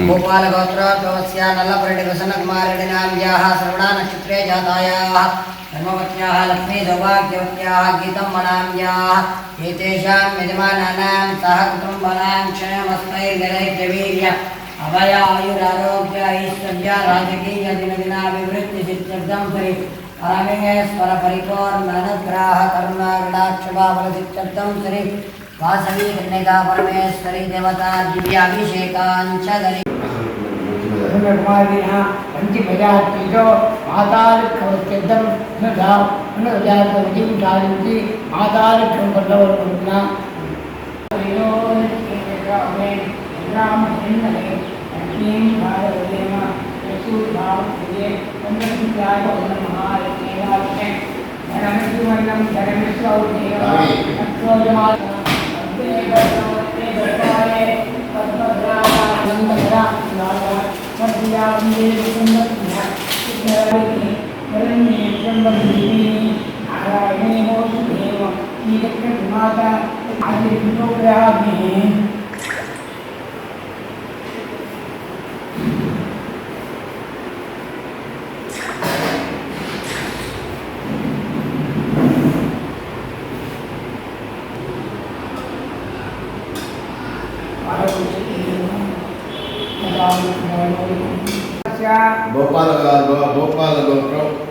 गोपालगोत्रोद्भवस्य नल्लपरेड्डिप्रसन्नकुमारेड्डिनाम्याः श्रवणा नक्षत्रे जातायाः धर्मपत्न्याः लक्ष्मी सौभाग्यवत्याः गीतम्मनाम्याः एतेषां यजमानानां सह कुटुम्बानां क्षयमस्तैर्गणैर्यवीर्य अभयायुरारोग्य ऐश्वर्य राजकीय दिनदिनाभिवृद्धिसिद्ध्यर्थं परि परमेश्वर परिपूर्णानुग्रह करुणाकटाक्षभाफलसिद्ध्यर्थं सरि वासवी कन्यका परमेश्वरी देवता दिव्याभिषेकांचदरि कुमारिणः पंचमजातिजो मातालक्ष्मत्यद्धं अनुजातवजीं शालिन्ति मातालक्ष्मं पल्लवरुणा रामचन्द्रे लक्ष्मीं भारवेम यशुभावये वन्दन्त्याय महालक्ष्मीवाक्ये धर्मजुवन्नं धर्मस्वौदेव अक्षोजमात्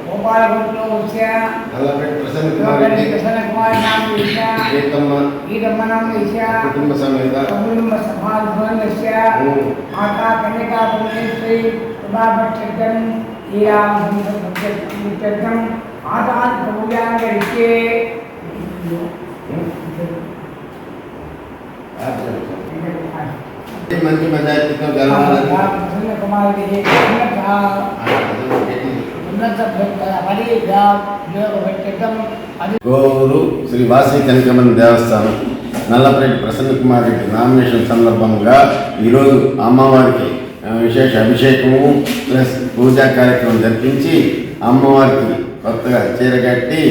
गोपालगोत्रोस्य नल्लपरेड्डि प्रसन्नकुमारेड्डिनाम्यस्य गीतम्मनाम्यस्य कुटुम्बसमेत कुटुम्बसमागमस्य माता कन्यका परमेश्वरी प्रभाभक्षत्रं ईरामसंसर्गं माता पूजाङ्गरिष्ये मंच मजायती గోరు శ్రీ వాసవి కనకమ్మన్ దేవస్థానం నల్లపరెడ్డి ప్రసన్నకుమార్ రెడ్డి నామినేషన్ సందర్భంగా ఈరోజు అమ్మవారికి విశేష అభిషేకము ప్లస్ పూజా కార్యక్రమం జరిపించి అమ్మవారికి కొత్తగా చీరగట్టి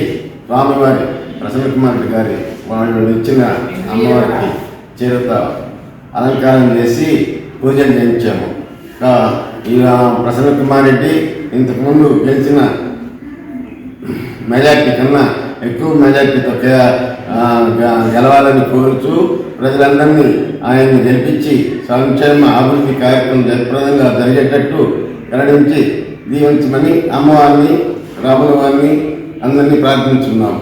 స్వామివారి ప్రసన్నకుమార్ రెడ్డి గారి వాళ్ళు ఇచ్చిన అమ్మవారికి చీరతో అలంకారం చేసి పూజలు చేయించాము. ఇలా ప్రసన్నకుమార్ రెడ్డి ఇంతకుముందు గెలిచిన మెజార్టీ కన్నా ఎక్కువ మెజార్టీతో గెలవాలని కోరుచూ ప్రజలందరినీ ఆయన్ని గెలిపించి సంక్షేమ అభివృద్ధి కార్యక్రమం జయప్రదంగా జరిగేటట్టు వెల్లడించి దీవించమని అమ్మవారిని రాముల వారిని అందరినీ ప్రార్థించున్నాము.